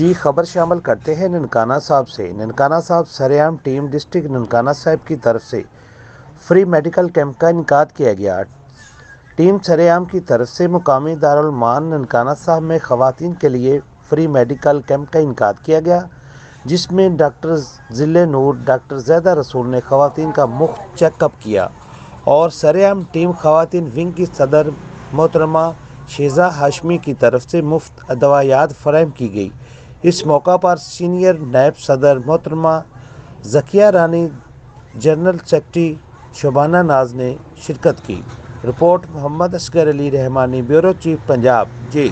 जी खबर शामिल करते हैं ननकाना साहब से। ननकाना साहब सरेआम टीम डिस्ट्रिक्ट ननकाना साहब की तरफ से फ्री मेडिकल कैंप का इनकाद किया गया। टीम सरेआम की तरफ से मुकामी दारुल मान ननकाना साहब में ख़वातीन के लिए फ्री मेडिकल कैंप का इनकाद किया गया, जिसमें डॉक्टर ज़िले नूर डॉक्टर ज़ैदा रसूल ने ख़वातीन का मुफ्त चेकअप किया और सरेआम टीम ख़वातीन विंग की सदर मोहतरमा शेजा हाशमी की तरफ से मुफ्त दवायात फराहम की गई। इस मौका पर सीनियर नायब सदर मोहतरमा ज़किया रानी, जनरल सेक्रेटरी शोबाना नाज ने शिरकत की। Report Mohammad Asghar Ali Rahmani, bureau chief Punjab. जी।